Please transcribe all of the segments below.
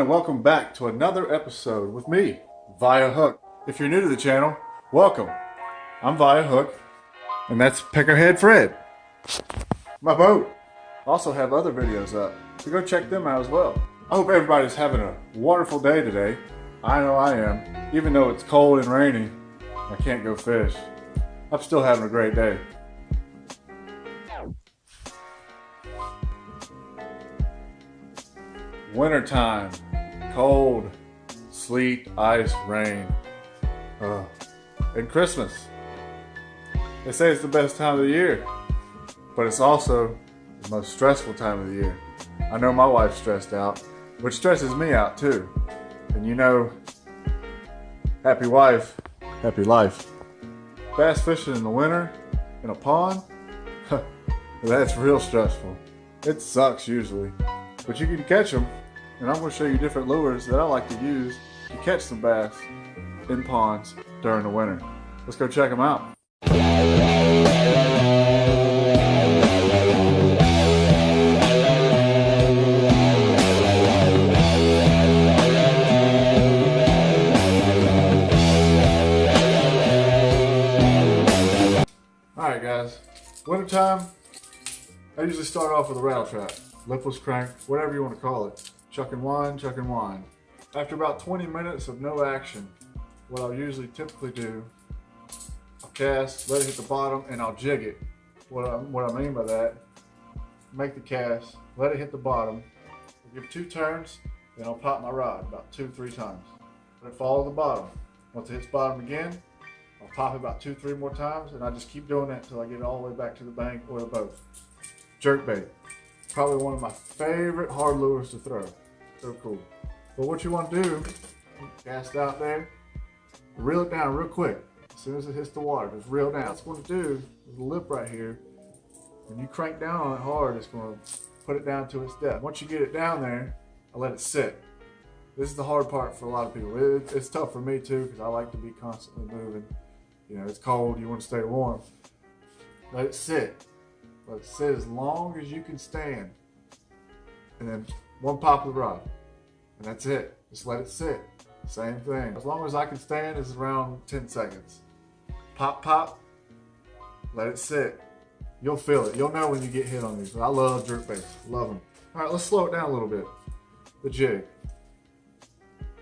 and welcome back to another episode with me, Via Hook. If you're new to the channel, welcome. I'm Via Hook, and that's Peckerhead Fred. My boat. Also have other videos up, so go check them out as well. I hope everybody's having a wonderful day today. I know I am. Even though it's cold and rainy, I can't go fish. I'm still having a great day. Wintertime, cold, sleet, ice, rain, and Christmas. They say it's the best time of the year, but it's also the most stressful time of the year. I know my wife's stressed out, which stresses me out too. And you know, happy wife, happy life. Bass fishing in the winter, in a pond, that's real stressful. It sucks usually, but you can catch them. And I'm going to show you different lures that I like to use to catch some bass in ponds during the winter. Let's go check them out. Alright guys, wintertime, I usually start off with a rattle trap, lipless crank, whatever you want to call it. Chuck and wind, chuck and wind. After about 20 minutes of no action, what I'll usually typically do, I'll cast, let it hit the bottom, and I'll jig it. What I mean by that, make the cast, let it hit the bottom, I'll give 2 turns, then I'll pop my rod about 2-3 times. Let it fall to the bottom. Once it hits bottom again, I'll pop it about 2-3 more times, and I just keep doing that until I get it all the way back to the bank or the boat. Jerkbait, probably one of my favorite hard lures to throw. So cool. But what you want to do, cast out there, reel it down real quick. As soon as it hits the water, just reel down. What it's going to do is the lip right here. When you crank down on it hard, it's going to put it down to its depth. Once you get it down there, I let it sit. This is the hard part for a lot of people. It's tough for me too because I like to be constantly moving. You know, it's cold, you want to stay warm. Let it sit. Let it sit as long as you can stand. And then one pop of the rod. And that's it. Just let it sit. Same thing. As long as I can stand, it's around 10 seconds. Pop, pop. Let it sit. You'll feel it. You'll know when you get hit on these. I love jerkbaits. Love them. All right, let's slow it down a little bit. The jig.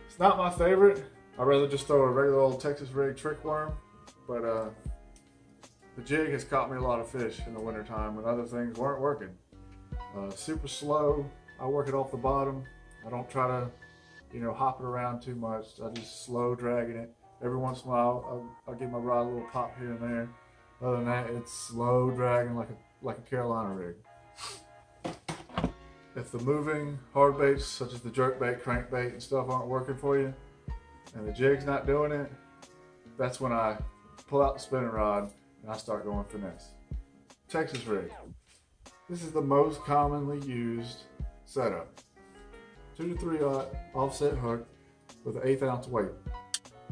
It's not my favorite. I'd rather just throw a regular old Texas rig trick worm. But the jig has caught me a lot of fish in the wintertime when other things weren't working. Super slow. I work it off the bottom. I don't try to, hop it around too much. I just slow dragging it. Every once in a while, I'll give my rod a little pop here and there. Other than that, it's slow dragging like a Carolina rig. If the moving hard baits, such as the jerkbait, crankbait, and stuff aren't working for you, and the jig's not doing it, that's when I pull out the spinning rod and I start going finesse. Texas rig. This is the most commonly used setup. 2 to 3 offset hook with an 1/8 ounce weight.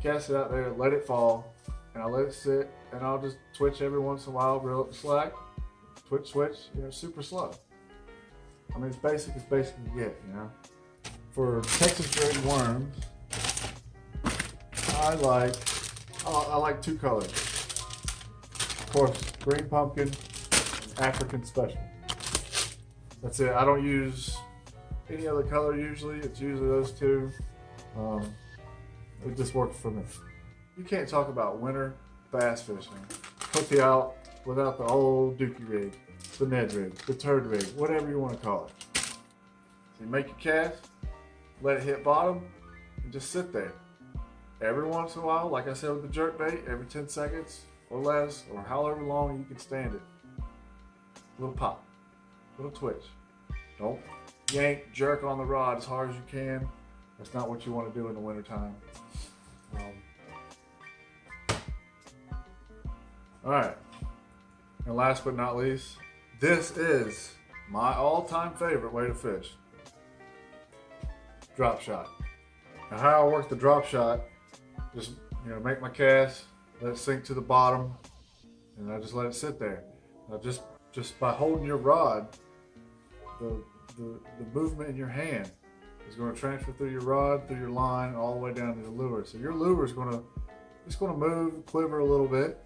Cast it out there, let it fall, and I let it sit, and I'll just twitch every once in a while, reel up the slack, twitch, switch, super slow. I mean, it's basic as basic you get, For Texas rig worms, I like 2 colors. Of course, green pumpkin, and African special. That's it. I don't use any other color usually. It's usually those 2. It just works for me. You can't talk about winter bass fishing without the old dookie rig, the Ned rig, the turd rig, whatever you want to call it. So you make your cast, let it hit bottom, and just sit there. Every once in a while, like I said with the jerkbait, every 10 seconds or less, or however long you can stand it. Little pop. Little twitch. Don't yank, jerk on the rod as hard as you can. That's not what you want to do in the wintertime. Alright, and last but not least, this is my all-time favorite way to fish. Drop shot. Now how I work the drop shot, just make my cast, let it sink to the bottom, and I just let it sit there. Now just by holding your rod, the movement in your hand is going to transfer through your rod, through your line, all the way down to the lure. So your lure is just going to move, quiver a little bit.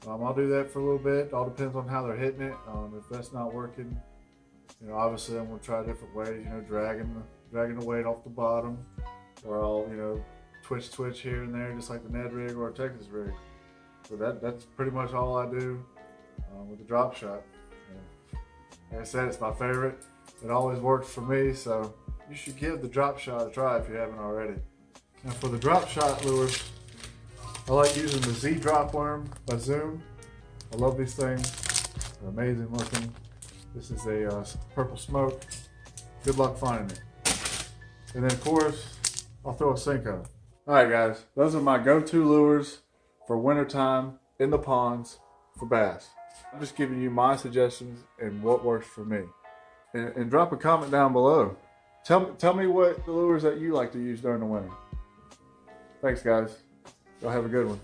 I'll do that for a little bit. All depends on how they're hitting it. If that's not working, obviously I'm going to try different ways. Dragging the weight off the bottom, or I'll twitch here and there, just like the Ned rig or a Texas rig. So that's pretty much all I do with the drop shot. And like I said, it's my favorite. It always works for me, so you should give the drop shot a try if you haven't already. Now for the drop shot lures, I like using the Z Drop Worm by Zoom. I love these things. They're amazing looking. This is a purple smoke. Good luck finding it. And then of course, I'll throw a Senko. All right guys, those are my go-to lures for wintertime in the ponds for bass. I'm just giving you my suggestions and what works for me. And drop a comment down below. Tell me what the lures that you like to use during the winter. Thanks guys. Y'all have a good one.